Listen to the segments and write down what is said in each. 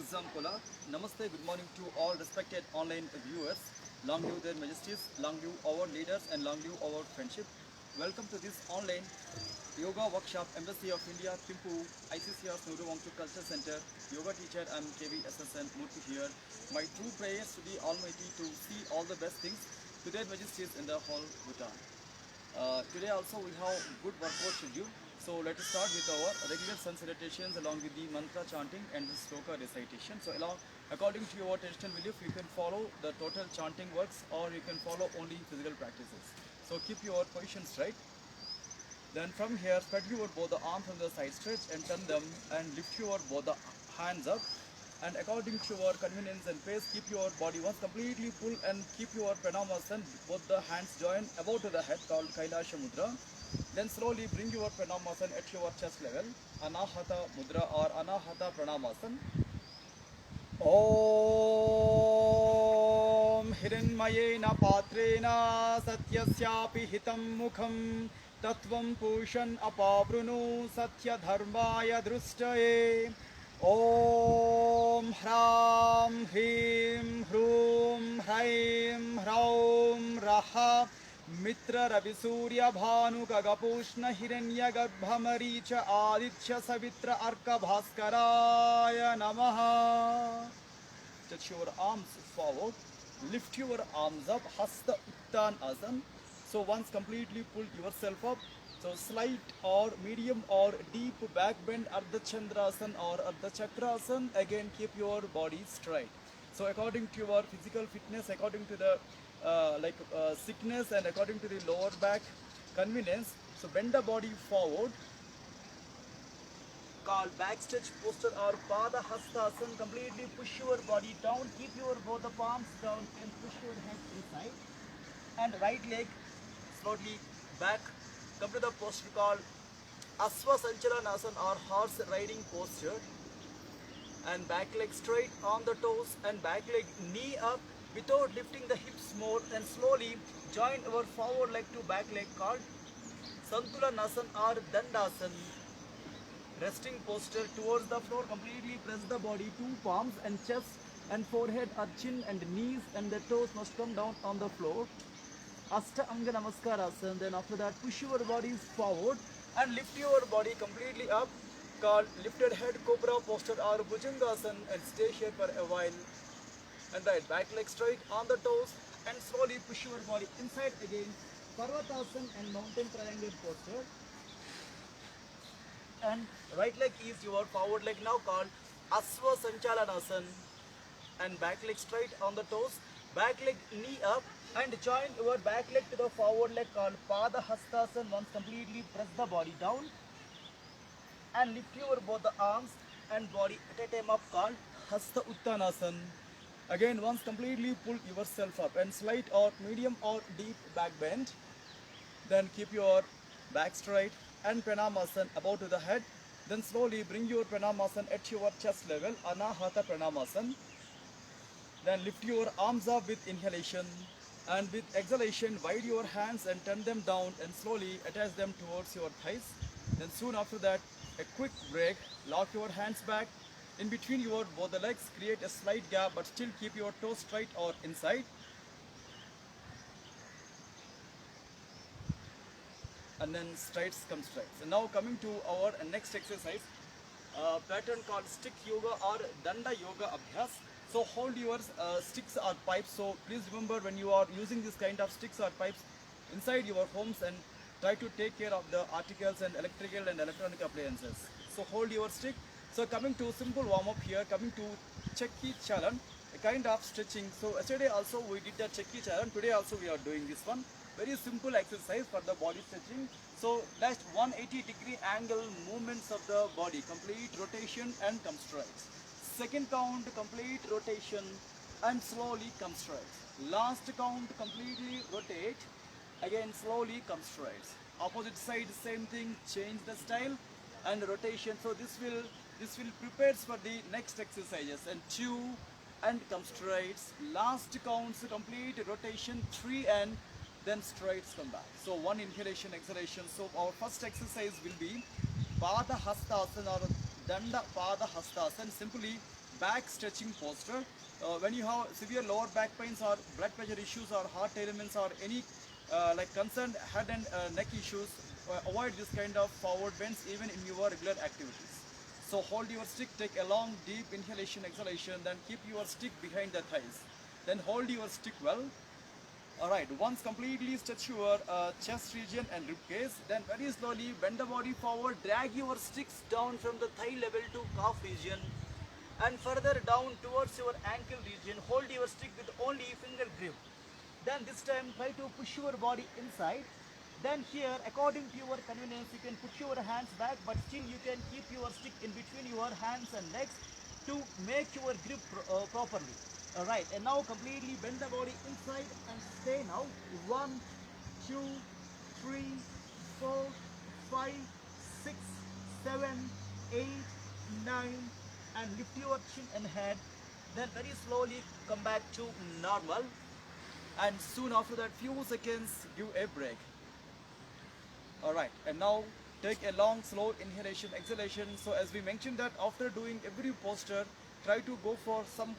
Zamkola. Namaste, good morning to all respected online viewers. Long live their majesties, long live our leaders, and long live our friendship. Welcome to this online yoga workshop, Embassy of India, Thimpu, ICCR Nuru Wangchu Culture Center. Yoga teacher, I'm KVSSN Murthy here. My true prayers to the Almighty to see all the best things to their majesties in the whole Bhutan. Today also we have good workout schedule. So let us start with our regular sun salutations along with the mantra chanting and the sloka recitation. So according to your traditional belief, you can follow the total chanting works or you can follow only physical practices. So keep your position straight. Then from here, spread your both the arms on the side stretch and turn them and lift your both the hands up. And according to your convenience and pace, keep your body once completely full and keep your Pranamasan, both the hands joined above to the head called Kailasha Mudra. Then slowly bring your Pranamasan at your chest level, Anahata Mudra or Anahata Pranamasan. ॐ हिरण्मयेन पात्रेण सत्यस्यापि हितं मुखं तत्त्वं पूषन् अपावृणु सत्यधर्माय दृष्टये ॐ ह्रां ह्रीं ह्रूं ह्रैं ह्रौं रः मित्ररविसूर्यभानुगगपूष्ण हिरण्यगर्भमरीच आदित्य सवित्र अर्कभास्कराय नमः. Touch your arms forward, lift your arms up, Hasta Uttanasana. So once completely pull yourself up, so slight or medium or deep back bend Ardha Chandrasana or Ardha Chakrasana. Again keep your body straight. So according to your physical fitness, according to the sickness and according to the lower back convenience, so bend the body forward, called back stretch posture or Pada Hastasana. Completely push your body down, keep your both the palms down and push your head inside. And right leg slowly back. Come to the posture called Asva Sanchalanasana or horse riding posture. And back leg straight on the toes and back leg knee up without lifting the hips more, and slowly join our forward leg to back leg called Santulanasana or Dandasana. Resting posture towards the floor, completely press the body, two palms and chest and forehead or chin and knees and the toes must come down on the floor. Ashtanga Namaskarasana. Then after that push your bodies forward and lift your body completely up, called lifted head cobra posture or Bhujangasana, and stay here for a while. And right back leg straight on the toes and slowly push your body inside again, Parvatasana and mountain triangle posture. And right leg is your forward leg now called Asva Sanchalanasana, and back leg straight on the toes, back leg knee up and join your back leg to the forward leg called Pada Hastasana. Once completely press the body down and lift your both the arms and body at a time up called Hasta Uttanasana. Again once completely pull yourself up and slight or medium or deep back bend. Then keep your back straight and Pranamasana above to the head. Then slowly bring your Pranamasana at your chest level, Anahata Pranamasana. Then lift your arms up with inhalation and with exhalation wide your hands and turn them down and slowly attach them towards your thighs. Then soon after that a quick break, lock your hands back in between your both the legs, create a slight gap but still keep your toes straight or inside. And then strides come strides. And now coming to our next exercise, pattern called stick yoga or danda yoga abhyas. So hold your sticks or pipes. So please remember when you are using this kind of sticks or pipes inside your homes, and try to take care of the articles and electrical and electronic appliances. So hold your stick. So coming to simple warm up here, coming to Chakki Chalan, a kind of stretching. So yesterday also we did the Chakki Chalan. Today also we are doing this one. Very simple exercise for the body stretching. So that's 180-degree angle movements of the body, complete rotation and come strides. Second count, complete rotation and slowly come strides. Last count, completely rotate, again slowly come strides. Opposite side same thing, change the style and rotation. So this will prepares for the next exercises. And 2 and come strides. Last counts, complete rotation, 3 and then strides come back. So one inhalation, exhalation. So our first exercise will be Pada Hastasana or Danda Pada Hastasana. Simply back stretching posture. When you have severe lower back pains or blood pressure issues or heart ailments or any like concerned head and neck issues, avoid this kind of forward bends even in your regular activities. So hold your stick, take a long deep inhalation, exhalation, then keep your stick behind the thighs. Then hold your stick well. Alright, once completely stretch your chest region and rib cage, then very slowly bend the body forward, drag your sticks down from the thigh level to calf region and further down towards your ankle region. Hold your stick with only finger grip. Then this time try to push your body inside. Then here, according to your convenience, you can put your hands back, but still you can keep your stick in between your hands and legs to make your grip properly. Alright, and now completely bend the body inside and stay now. 1, 2, 3, 4, 5, 6, 7, 8, 9, and lift your chin and head. Then very slowly come back to normal, and soon after that few seconds give a break. Alright, and now take a long slow inhalation exhalation. So as we mentioned that after doing every posture, try to go for some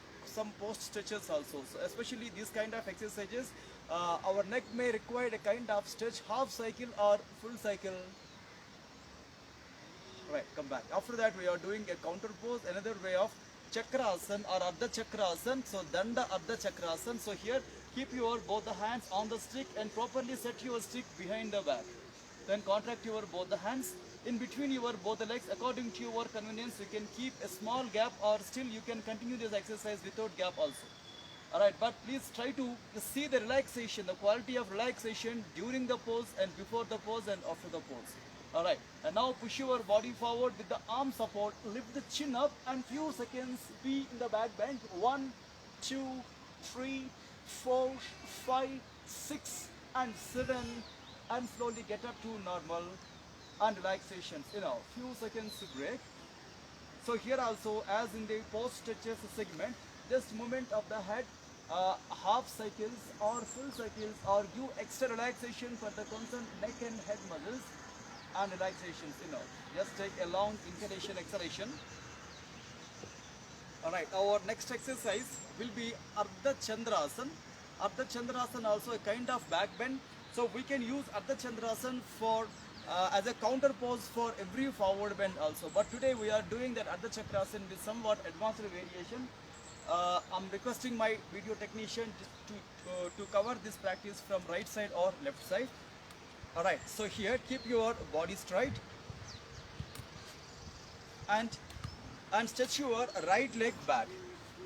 post stretches also. So especially these kind of exercises, our neck may require a kind of stretch, half cycle or full cycle. Right, come back. After that we are doing a counter pose, another way of Chakrasana or Ardha Chakrasana. So Danda Ardha Chakrasana. So here keep your both the hands on the stick and properly set your stick behind the back. Then contract your both the hands in between your both the legs according to your convenience. You can keep a small gap or still you can continue this exercise without gap also. Alright, but please try to see the relaxation, the quality of relaxation during the pose and before the pose and after the pose. Alright, and now push your body forward with the arm support, lift the chin up and few seconds be in the back bend. 1, 2, 3, 4, 5, 6 and 7 and slowly get up to normal and relaxation. Few seconds to break. So here also as in the post stretches segment, just movement of the head, half cycles or full cycles or give extra relaxation for the concerned neck and head muscles and relaxations. Just take a long inhalation exhalation. Alright, our next exercise will be Ardha Chandrasana. Ardha Chandrasana also a kind of back bend. So we can use Ardha Chandrasana for as a counter pose for every forward bend also. But today we are doing that Ardha Chakrasana with somewhat advanced variation. I'm requesting my video technician to cover this practice from right side or left side. Alright, so here keep your body straight and stretch your right leg back.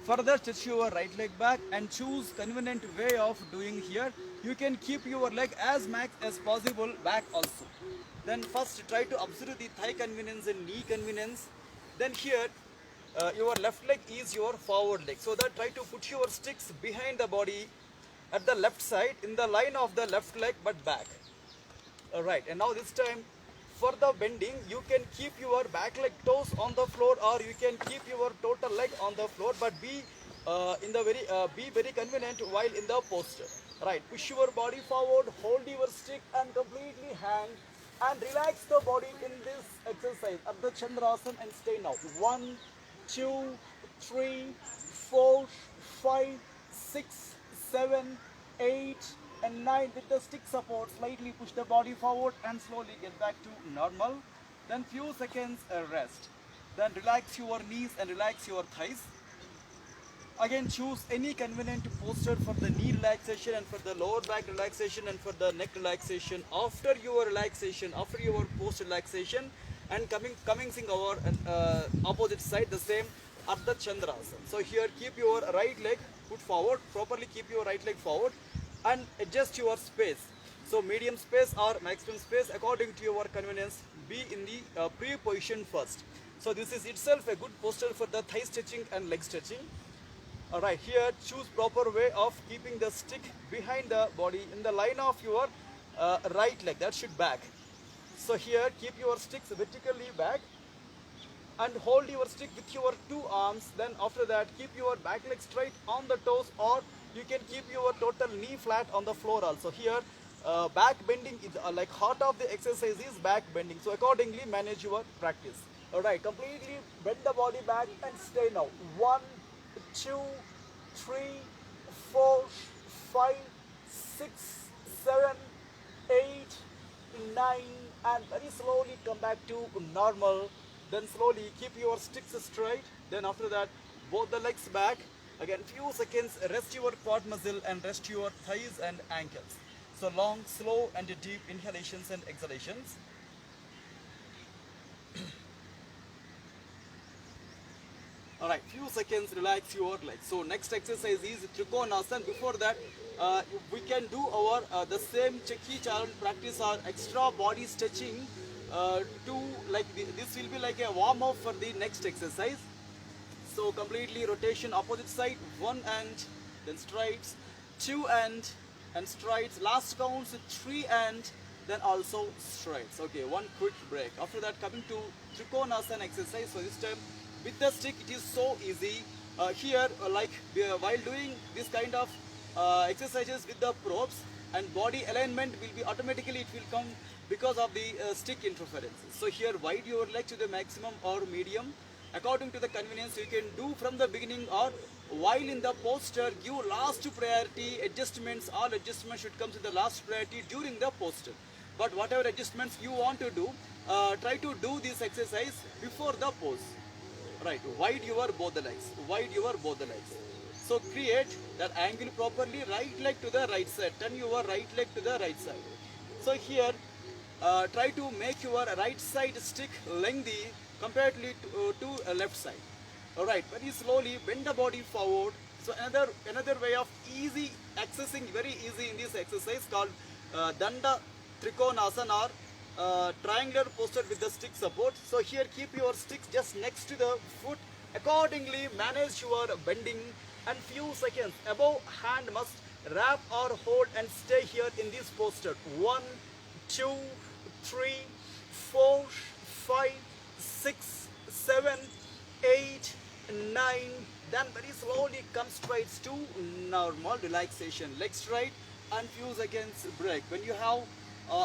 Further stretch your right leg back and choose convenient way of doing here. You can keep your leg as max as possible back also. Then first try to observe the thigh convenience and knee convenience. Then here your left leg is your forward leg. So that try to put your sticks behind the body at the left side in the line of the left leg but back. Alright, and now this time for the bending you can keep your back leg toes on the floor or you can keep your total leg on the floor, but be very convenient while in the posture. Right, push your body forward, hold your stick and completely hang and relax the body in this exercise at the Chandrasana and stay now. 1, 2, 3, 4, 5, 6, 7, 8 and 9 with the stick support. Slightly push the body forward and slowly get back to normal. Then few seconds rest. Then relax your knees and relax your thighs. Again choose any convenient posture for the knee relaxation and for the lower back relaxation and for the neck relaxation. After your relaxation, after your post relaxation and commencing our opposite side the same Ardha Chandrasana. So here keep your right leg put forward, properly keep your right leg forward and adjust your space. So medium space or maximum space according to your convenience. Be in the pre-position first. So this is itself a good posture for the thigh stretching and leg stretching. Alright, here choose proper way of keeping the stick behind the body in the line of your right leg, that should back. So here keep your sticks vertically back and hold your stick with your two arms. Then after that keep your back leg straight on the toes or you can keep your total knee flat on the floor also. Here back bending is like heart of the exercise is back bending. So accordingly manage your practice. All right, completely bend the body back and stay now. 1, 2, 3, 4, 5, 6, 7, 8, 9, and very slowly come back to normal. Then slowly keep your sticks straight. Then after that, both the legs back. Again, few seconds, rest your quad muscle and rest your thighs and ankles. So long, slow, and deep inhalations and exhalations. Alright, few seconds, relax your legs. So next exercise is Trikonasana. Before that, we can do our the same Chakhi Charan practice or extra body stretching to like this will be like a warm up for the next exercise. So completely rotation opposite side, one and then strides, two and strides. Last counts three and then also strides. Okay, one quick break. After that, coming to Trikonasana exercise. So this time with the stick, it is so easy. Here, while doing this kind of exercises with the props and body alignment will be automatically it will come because of the stick interference. So here, wide your leg to the maximum or medium. According to the convenience, you can do from the beginning or while in the posture, give last priority adjustments. All adjustments should come to the last priority during the posture. But whatever adjustments you want to do, try to do this exercise before the pose. Right, wide your both the legs, wide your both the legs. So create that angle properly, right leg to the right side, turn your right leg to the right side. So here, try to make your right side stick lengthy comparatively to left side. Alright, very slowly bend the body forward. So another way of easy accessing, very easy in this exercise called Danda Trikonasana or triangular posture with the stick support. So here keep your sticks just next to the foot. Accordingly manage your bending and few seconds above hand must wrap or hold and stay here in this posture. 1, 2, 3, 4, 5, 6, 7, 8, 9. Then very slowly come straight to normal relaxation. Legs straight and few seconds break. When you have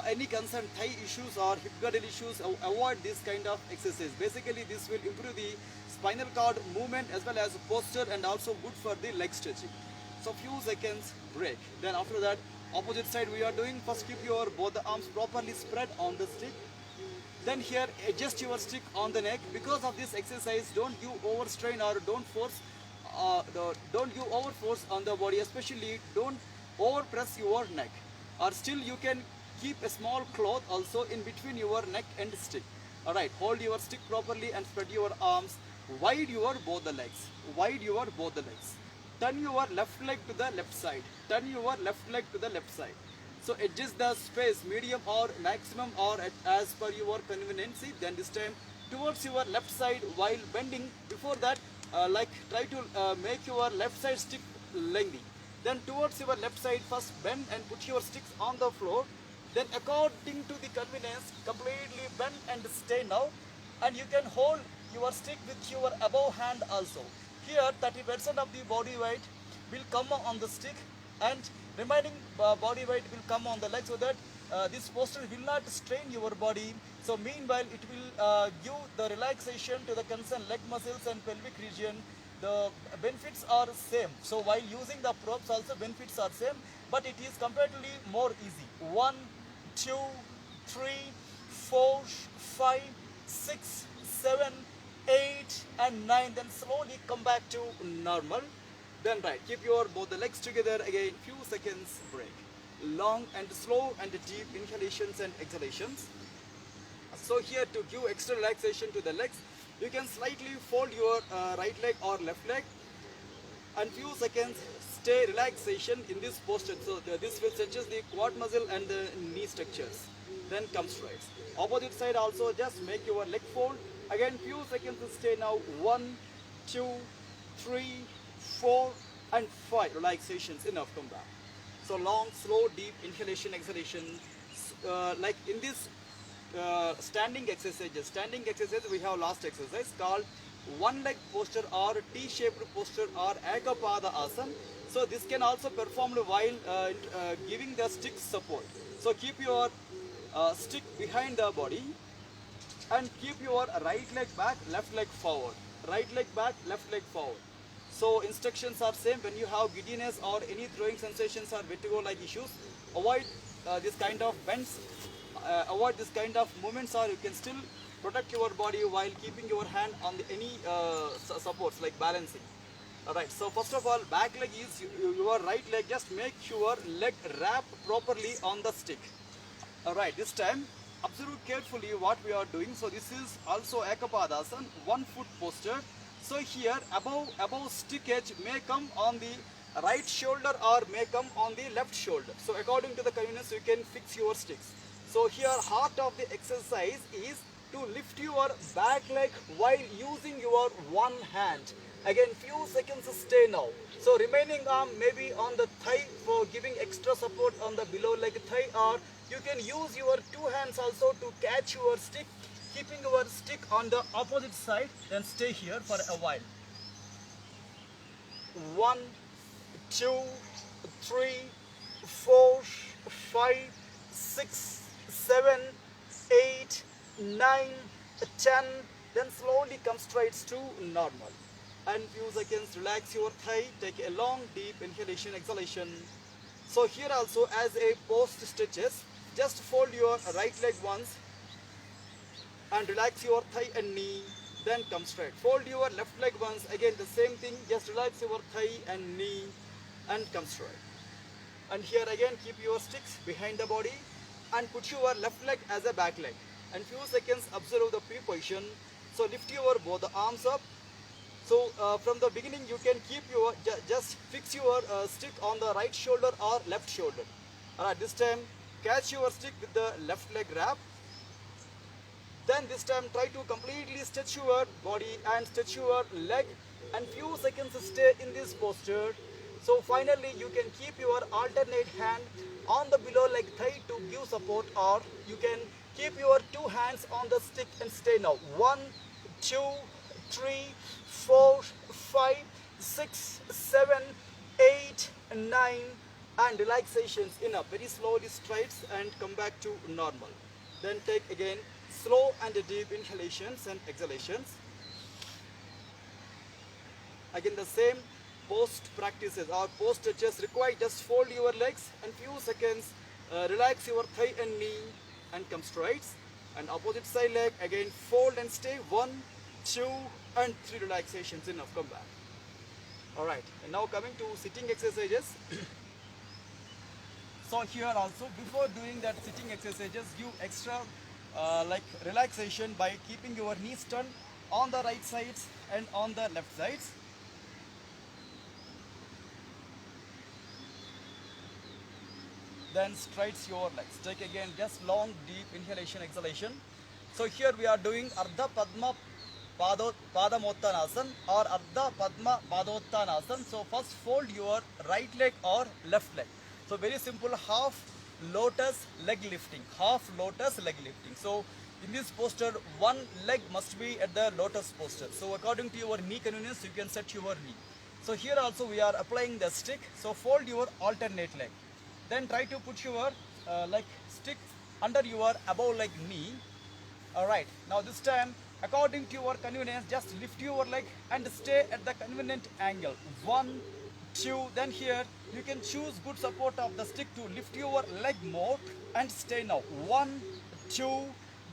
any concerned thigh issues or hip girdle issues, avoid this kind of exercise. Basically, this will improve the spinal cord movement as well as posture and also good for the leg stretching. So few seconds break. Then after that, opposite side we are doing. First keep your both the arms properly spread on the stick. Then here adjust your stick on the neck. Because of this exercise, don't you overstrain or don't you overforce on the body, especially don't overpress your neck. Or still you can keep a small cloth also in between your neck and stick. Alright, hold your stick properly and spread your arms. Wide your both the legs. Wide your both the legs. Turn your left leg to the left side. Turn your left leg to the left side. So adjust the space, medium or maximum or as per your convenience. Then this time towards your left side while bending. Before that, try to make your left side stick lengthy. Then towards your left side, first bend and put your sticks on the floor. Then according to the convenience, completely bend and stay now. And you can hold your stick with your above hand also. Here 30% of the body weight will come on the stick and remaining body weight will come on the leg, so that this posture will not strain your body. So meanwhile it will give the relaxation to the concerned leg muscles and pelvic region. The benefits are same. So while using the props also benefits are same, but it is comparatively more easy. 1, 2, 3, 4, 5, 6, 7, 8 and 9. Then slowly come back to normal. Then right, keep your both the legs together again, few seconds break. Long and slow and deep inhalations and exhalations. So here to give extra relaxation to the legs, you can slightly fold your right leg or left leg and few seconds stay relaxation in this posture. So this will stretches the quad muscle and the knee structures. Then come straight. Opposite side also just make your leg fold. Again few seconds stay now. 1, 2, 3, 4 and 5 relaxations. Enough, come back. So long, slow, deep inhalation, exhalation. Like in this standing exercises, we have last exercise called one leg posture or T-shaped posture or Ekapada Asana. So this can also performed while giving the stick support. So keep your stick behind the body. and keep your right leg back, left leg forward. Right leg back, left leg forward. So instructions are same. When you have giddiness or any throwing sensations or vertigo like issues, avoid this kind of bends, avoid this kind of movements, or you can still protect your body while keeping your hand on the, any supports like balancing. Alright, so first of all, back leg is your right leg. Just make your leg wrap properly on the stick. Alright, this time observe carefully what we are doing. So this is also Ekapadasana, 1 foot posture. So here above stick edge may come on the right shoulder or may come on the left shoulder. So according to the convenience you can fix your sticks. So here heart of the exercise is to lift your back leg while using your one hand. Again few seconds stay now. So remaining arm maybe on the thigh for giving extra support on the below leg thigh, or you can use your two hands also to catch your stick, keeping your stick on the opposite side, then stay here for a while. 1, 2, 3, 4, 5, 6, 7, 8, 9, 10, then slowly come straight to normal. And few seconds relax your thigh, take a long deep inhalation, exhalation. So here also as a post stretches, just fold your right leg once and relax your thigh and knee, then come straight. Fold your left leg once, again the same thing, just relax your thigh and knee and come straight. And here again keep your sticks behind the body and put your left leg as a back leg. And few seconds observe the P position. So lift your both the arms up. So from the beginning you can keep your, just fix your stick on the right shoulder or left shoulder. Alright, this time catch your stick with the left leg wrap. Then this time try to completely stretch your body and stretch your leg, and few seconds stay in this posture. So finally you can keep your alternate hand on the below leg thigh to give support, or you can keep your two hands on the stick and stay now. 1, 2, 3, 4, 5, 6, 7, 8, 9, and relaxations enough. Very slowly strides and come back to normal. Then take again slow and deep inhalations and exhalations. Again the same post practices or post stretches require, just fold your legs and few seconds relax your thigh and knee and come straight. And opposite side leg again fold and stay. 1, 2 and 3 relaxations enough, come back. Alright, and now coming to sitting exercises. So here also before doing that sitting exercises, give extra like relaxation by keeping your knees turned on the right sides and on the left sides. Then straights your legs. Take again just long deep inhalation, exhalation. So here we are doing Ardha Padma Padamottanasana or Ardha Padma Padottanasana. So first fold your right leg or left leg. So very simple, half lotus leg lifting, half lotus leg lifting. So in this posture, one leg must be at the lotus posture. So according to your knee convenience, you can set your knee. So here also we are applying the stick. So fold your alternate leg. Then try to put your like stick under your above leg knee. Alright, now this time according to your convenience, just lift your leg and stay at the convenient angle. 1, 2, then here you can choose good support of the stick to lift your leg more and stay now. 1, 2,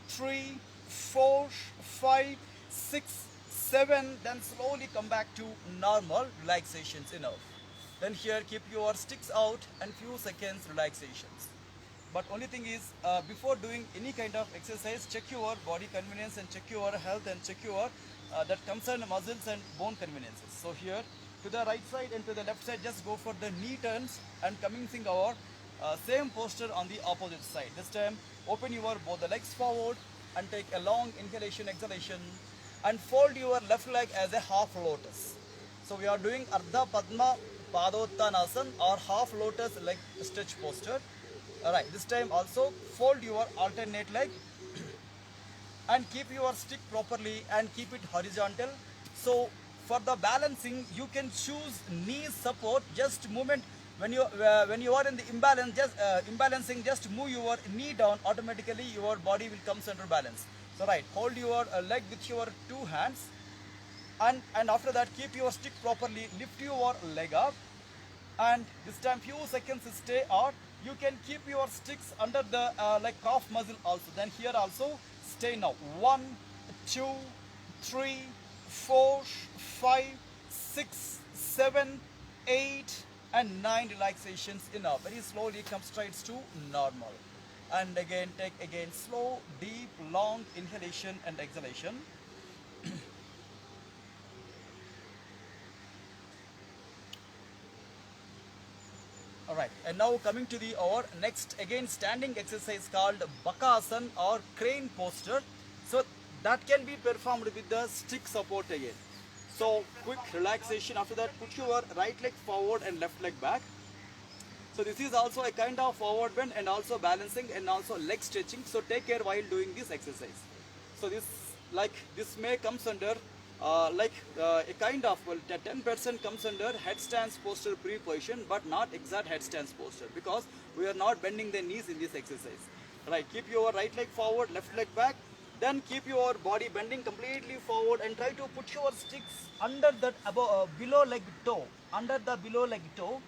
3, 4, 5, 6, 7, then slowly come back to normal relaxations enough. Then here keep your sticks out and few seconds relaxations. But only thing is before doing any kind of exercise, check your body convenience and check your health and check your that concerned muscles and bone conveniences. So here to the right side and to the left side, just go for the knee turns and commencing our same posture on the opposite side. This time open your both the legs forward and take a long inhalation, exhalation, and fold your left leg as a half lotus. So we are doing Ardha Padma Padottanasana or half lotus leg stretch posture. Alright, this time also fold your alternate leg and keep your stick properly and keep it horizontal. So for the balancing, you can choose knee support, just movement when you are in the imbalance, just imbalancing, just move your knee down, automatically your body will come center balance. So So right, hold your leg with your two hands, and after that keep your stick properly, lift your leg up, and this time few seconds stay out. You can keep your sticks under the like calf muscle also. Then here also stay now. 1, 2, 3, 4, 5, 6, 7, 8, and 9 relaxations enough. Very slowly come straight to normal. And again take again slow, deep, long inhalation and exhalation. All right, and now coming to the our next again standing exercise called Bakasana or crane posture. So that can be performed with the stick support again. So quick relaxation. After that, put your right leg forward and left leg back. So this is also a kind of forward bend and also balancing and also leg stretching. So take care while doing this exercise. So this may comes under a kind of, well, 10% comes under headstands posture pre-position, but not exact headstands posture, because we are not bending the knees in this exercise. Right, keep your right leg forward, left leg back. Then keep your body bending completely forward and try to put your sticks under that below leg toe, under the below leg toe,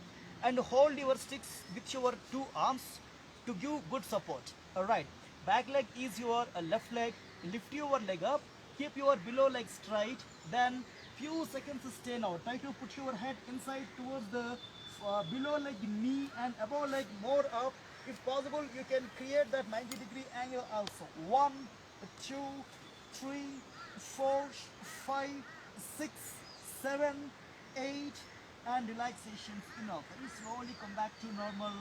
and hold your sticks with your two arms to give good support. Alright, back leg is your left leg, lift your leg up, keep your below leg straight, then few seconds stay now. Try to put your head inside towards the below leg knee and above leg more up. If possible, you can create that 90-degree angle also. 1, 2, 3, 4, 5, 6, 7, 8, and relaxations enough. Very slowly come back to normal.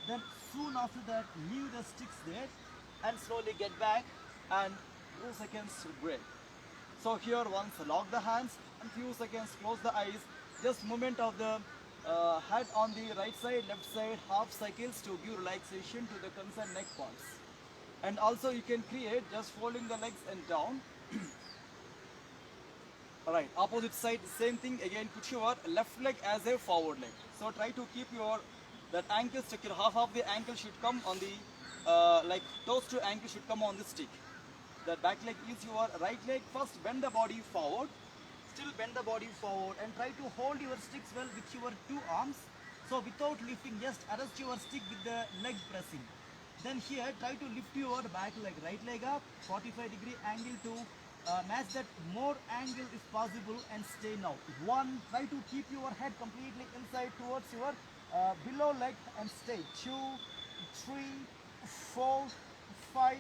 Then soon after that, leave the sticks there and slowly get back and few seconds break. So here once lock the hands and few seconds close the eyes. Just movement of the head on the right side, left side, half cycles to give relaxation to the concerned neck parts. And also you can create just folding the legs and down. Alright, opposite side, same thing again. Put your left leg as a forward leg. So try to keep your that ankle structure. Half of the ankle should come on the like toes to ankle should come on the stick. The back leg is your right leg. First bend the body forward. Still bend the body forward and try to hold your sticks well with your two arms. So without lifting, just adjust your stick with the leg pressing. Then here try to lift your back leg, right leg up, 45-degree angle to match that more angle if possible, and stay now. 1, try to keep your head completely inside towards your below leg and stay. 2, 3, 4, 5,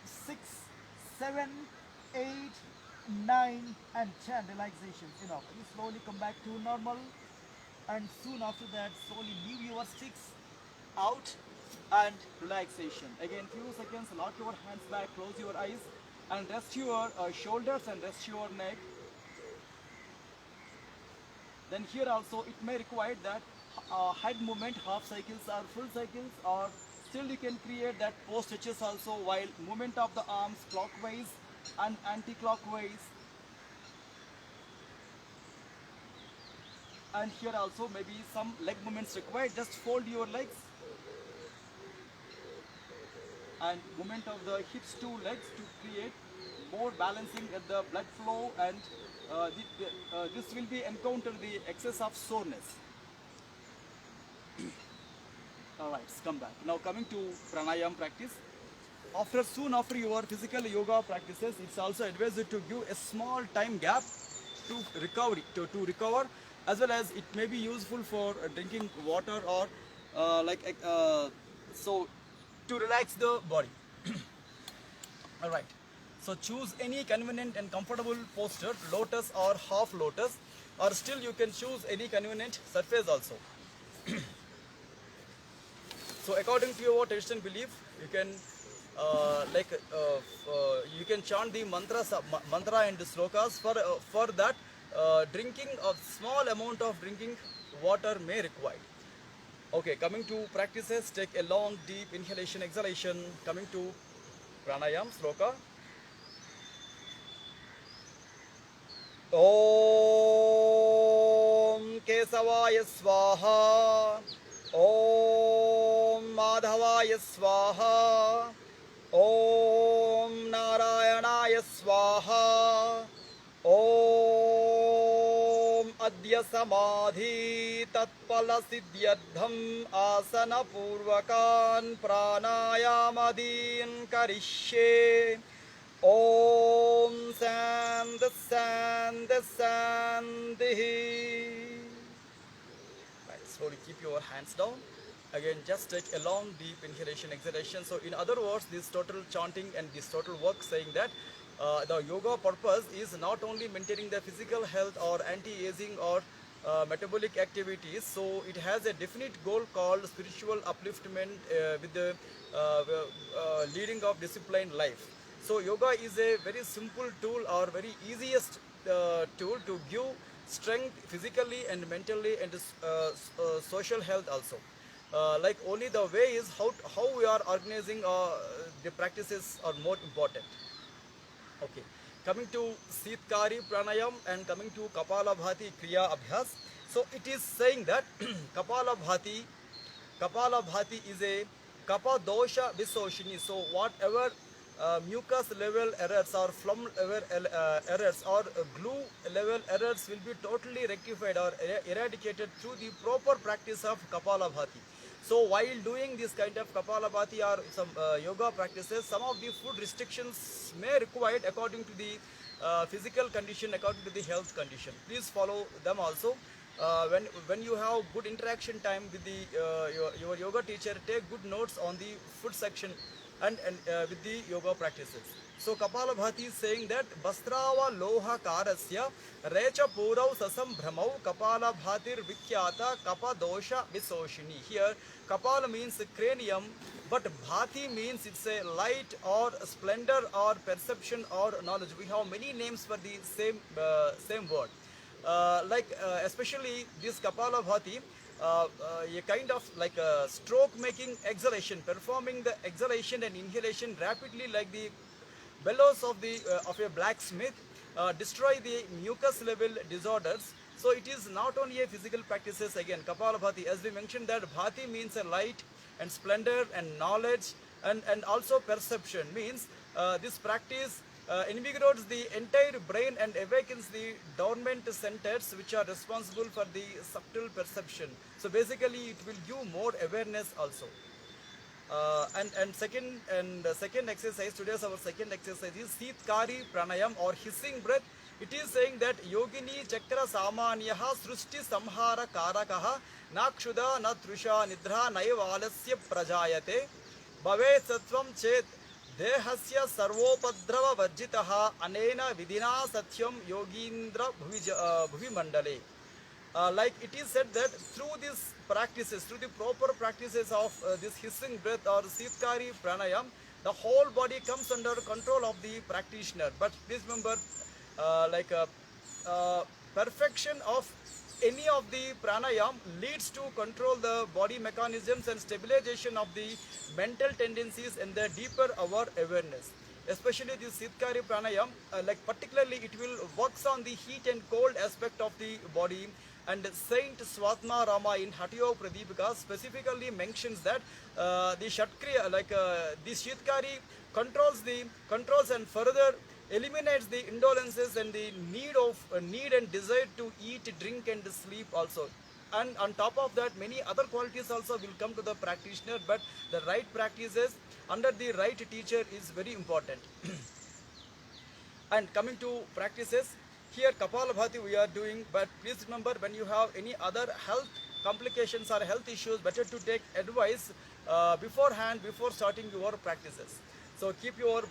6, 7, 8, 9, and 10 relaxations enough. You slowly come back to normal, and soon after that slowly leave your sticks out and relaxation. Again few seconds, lock your hands back, close your eyes and rest your shoulders and rest your neck. Then here also it may require that head movement, half cycles or full cycles, or still you can create that post stretches also, while movement of the arms clockwise and anti-clockwise. And here also maybe some leg movements required. Just fold your legs and movement of the hips to legs to create more balancing at the blood flow, and this will be encounter the excess of soreness. Alright, come back. Now coming to pranayama practice. Soon after your physical yoga practices, it's also advised to give a small time gap to recover, as well as it may be useful for drinking water or so to relax the body. Alright, so choose any convenient and comfortable posture, lotus or half lotus, or still you can choose any convenient surface also. So according to your traditional belief, you can you can chant the mantra and the slokas. For that, drinking a small amount of drinking water may require. Okay, coming to practices, take a long deep inhalation, exhalation. Coming to pranayam sloka. Om Kesavaya Swaha. Om Madhavaya Swaha. Om Narayanaya Namaha. Om Adya Samadhi Tatpala Siddhyardham Asana Purvakan Pranayamadin Karishye. Om Sandhi Sandhi Sandhi. Right, slowly keep your hands down. Again, just take a long, deep inhalation, exhalation. So, in other words, this total chanting and this total work saying that the yoga purpose is not only maintaining the physical health or anti-aging or metabolic activities. So, it has a definite goal called spiritual upliftment with the leading of disciplined life. So, yoga is a very simple tool or very easiest tool to give strength physically and mentally and social health also. Like only the way is how we are organizing the practices are more important. Okay, coming to Sitkari Pranayam and coming to Kapalabhati Kriya Abhyas. So it is saying that Kapalabhati is a Kapha dosha visoshini. So whatever mucus level errors or phlegm level errors or glue level errors will be totally rectified or eradicated through the proper practice of Kapalabhati. So while doing this kind of Kapalabhati or some yoga practices, some of the food restrictions may required according to the physical condition, according to the health condition. Please follow them also. When you have good interaction time with the your yoga teacher, take good notes on the food section and with the yoga practices. So Kapalabhati is saying that Bastrava Loha Karasya Recha Purau Sasam Brahmau Kapalabhatir Vikyata Kapa Dosha Visoshini. Here Kapala means cranium, but Bhati means it's a light or splendor or perception or knowledge. We have many names for the same word. Especially this Kapalabhati, a kind of like a stroke making exhalation, performing the exhalation and inhalation rapidly like the bellows of a blacksmith, destroy the mucus level disorders. So it is not only a physical practices again. Kapalabhati, as we mentioned that Bhati means a light and splendor and knowledge and also perception means this practice invigorates the entire brain and awakens the dormant centers which are responsible for the subtle perception. So basically it will give more awareness also. Second exercise, today's our second exercise is Sitkari Pranayam or hissing breath. It is saying that Yogini Chakra Samanyaha Srushti Samhara Karakaha Nakshuda Natrusha Nidra Naivalasya Prajayate Bhave Sattvam Chet Dehasya Sarvopadrava Varjitaha Anena Vidina Satyam Yogindra Bhuvi Mandale. Like it is said that through these practices, through the proper practices of this hissing breath or Sitkari Pranayam, the whole body comes under control of the practitioner. But please remember, perfection of any of the pranayam leads to control the body mechanisms and stabilization of the mental tendencies and the deeper our awareness. Especially the Sitkari Pranayam, particularly it will works on the heat and cold aspect of the body. And Saint Swatma Rama in Hatyo Pradipika specifically mentions that the Shatkriya, the Sitkari controls and further eliminates the indolences and the need and desire to eat, drink and sleep also. And on top of that, many other qualities also will come to the practitioner, but the right practices under the right teacher is very important. And coming to practices, here Kapalabhati we are doing, but please remember when you have any other health complications or health issues, better to take advice beforehand before starting your practices. So keep your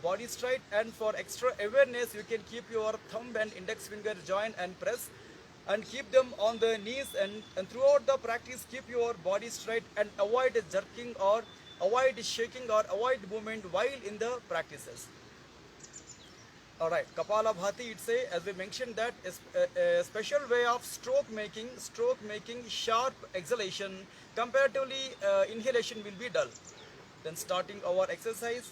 body straight, and for extra awareness you can keep your thumb and index finger join and press and keep them on the knees, and throughout the practice keep your body straight and avoid jerking or avoid shaking or avoid movement while in the practices. Alright, Kapalabhati, it's as we mentioned that a special way of stroke making sharp exhalation, comparatively inhalation will be dull. Then starting our exercise,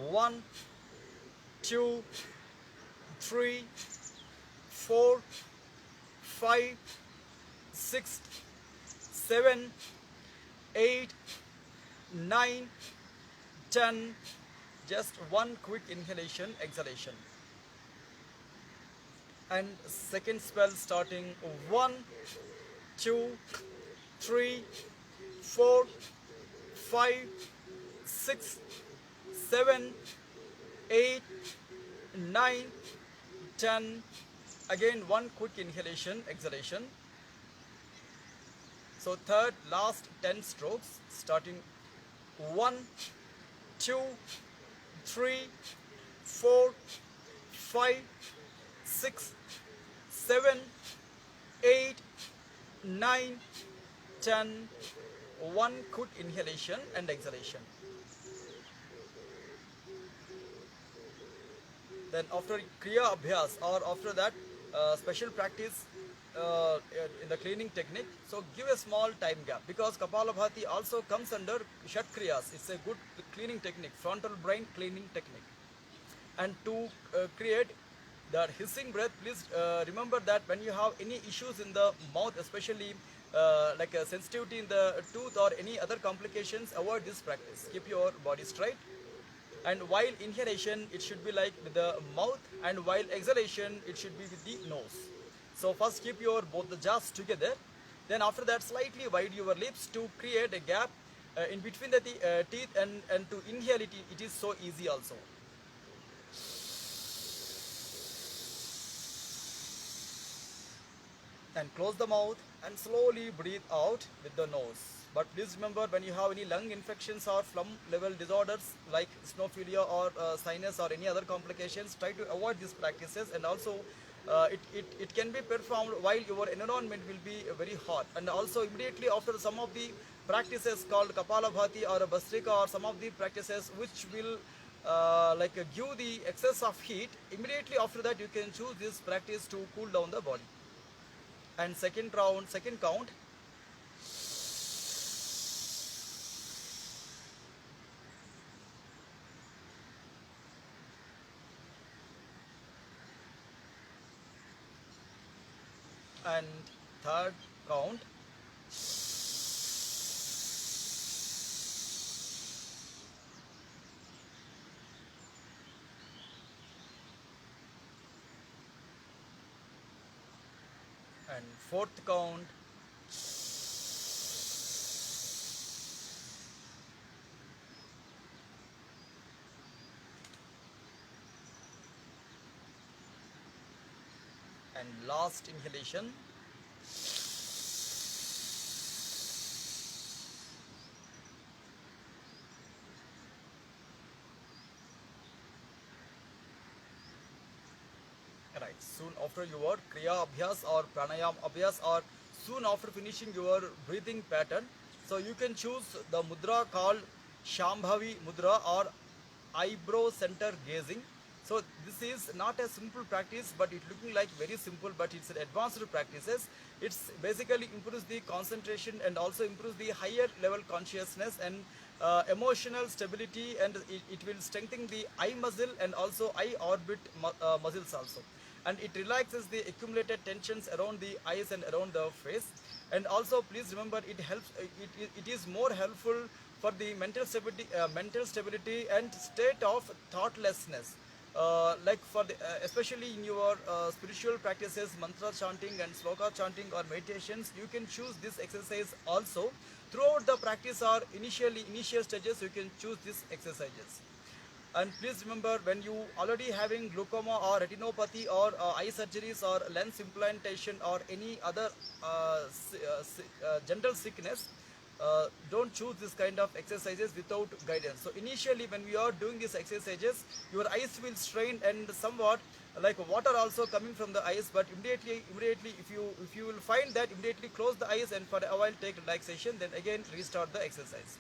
1, 2, 3, 4, 5, 6, 7, 8, 9, 10, just one quick inhalation, exhalation. And second spell starting 1, 2, 3, 4, 5, 6, 7, 8, 9, 10. Again one quick inhalation, exhalation. So third, last 10 strokes starting 1, 2, 3, 4, 5, 6, 7, 8, 9, 10. One quick inhalation and exhalation. Then after Kriya Abhyas, or after that special practice in the cleaning technique, so give a small time gap, because Kapalabhati also comes under Shat Kriyas. It's a good cleaning technique, frontal brain cleaning technique. And to create the hissing breath, please remember that when you have any issues in the mouth, especially like a sensitivity in the tooth or any other complications, avoid this practice. Keep your body straight. And while inhalation, it should be like with the mouth, and while exhalation, it should be with the nose. So first keep your both the jaws together. Then after that, slightly wide your lips to create a gap in between the teeth, and to inhale it, it is so easy also. And close the mouth and slowly breathe out with the nose. But please remember, when you have any lung infections or phlegm level disorders like eosinophilia or sinus or any other complications, try to avoid these practices. And also it can be performed while your environment will be very hot. And also immediately after some of the practices called Kapalabhati or Bhastrika, or some of the practices which will give the excess of heat, immediately after that you can choose this practice to cool down the body. And second round, second count. And third count. And fourth count. And last inhalation. Right, soon after your Kriya Abhyas or Pranayam Abhyas, or soon after finishing your breathing pattern, so you can choose the mudra called Shambhavi Mudra or eyebrow center gazing. So this is not a simple practice, but it looking like very simple, but it's an advanced practices. It's basically improves the concentration and also improves the higher level consciousness and emotional stability, and it will strengthen the eye muscle and also eye orbit muscles also. And it relaxes the accumulated tensions around the eyes and around the face. And also please remember, it helps, it is more helpful for the mental stability and state of thoughtlessness. Like for the, especially in your spiritual practices, mantra chanting and sloka chanting or meditations, you can choose this exercise also. Throughout the practice or initial stages, you can choose these exercises. And please remember, when you already having glaucoma or retinopathy or eye surgeries or lens implantation or any other general sickness, don't choose this kind of exercises without guidance. So initially when we are doing these exercises, your eyes will strain and somewhat like water also coming from the eyes, but immediately if you will find that, immediately close the eyes and for a while take relaxation, then again restart the exercise.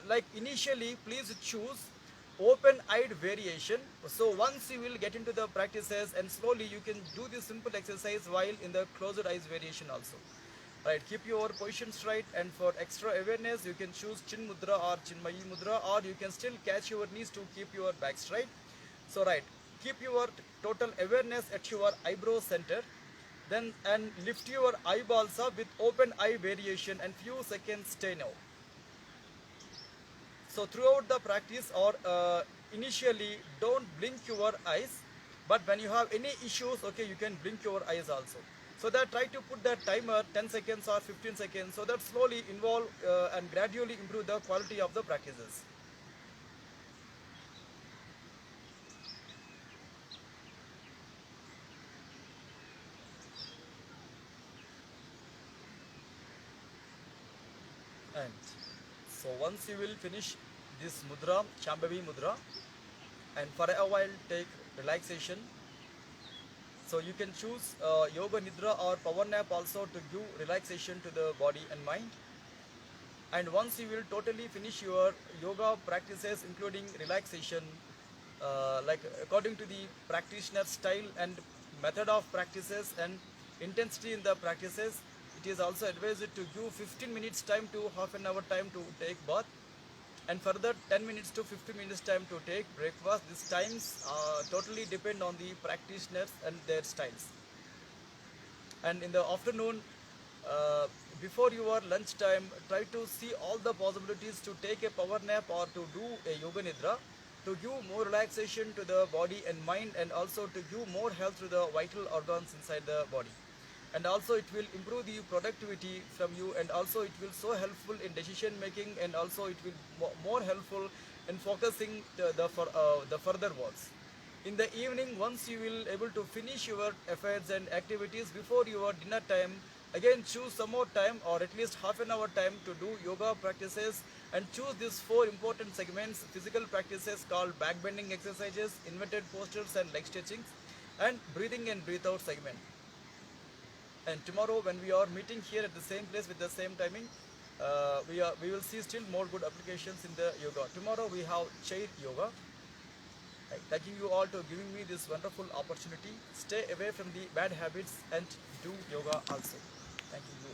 Like initially please choose open-eyed variation. So once you will get into the practices, and slowly you can do this simple exercise while in the closed eyes variation also. Right, keep your position straight, and for extra awareness you can choose Chin Mudra or Chinmayi Mudra, or you can still catch your knees to keep your back straight. So right, keep your total awareness at your eyebrow center, then and lift your eyeballs up with open eye variation, and few seconds stay now. So throughout the practice or initially don't blink your eyes, but when you have any issues, okay, you can blink your eyes also. So that try to put that timer 10 seconds or 15 seconds, so that slowly involve and gradually improve the quality of the practices. And so once you will finish this mudra, Shambhavi mudra, and for a while take relaxation. So you can choose yoga nidra or power nap also to give relaxation to the body and mind. And once you will totally finish your yoga practices, including relaxation, like according to the practitioner style and method of practices and intensity in the practices, it is also advised to give 15 minutes time to half an hour time to take bath, and further 10 minutes to 15 minutes time to take breakfast. These times totally depend on the practitioners and their styles. And in the afternoon, uh, before your lunch time, try to see all the possibilities to take a power nap or to do a yoga nidra to give more relaxation to the body and mind, and also to give more health to the vital organs inside the body. And also it will improve the productivity from you, and also it will so helpful in decision making, and also it will more helpful in focusing the further works. In the evening, once you will able to finish your affairs and activities before your dinner time, again choose some more time or at least half an hour time to do yoga practices, and choose these four important segments: physical practices called back bending exercises, inverted postures and leg stretchings, and breathing and breathe out segment. And tomorrow when we are meeting here at the same place with the same timing, we will see still more good applications in the yoga. Tomorrow we have chair yoga. Thanking you all to giving me this wonderful opportunity. Stay away from the bad habits and do yoga also. Thank you all.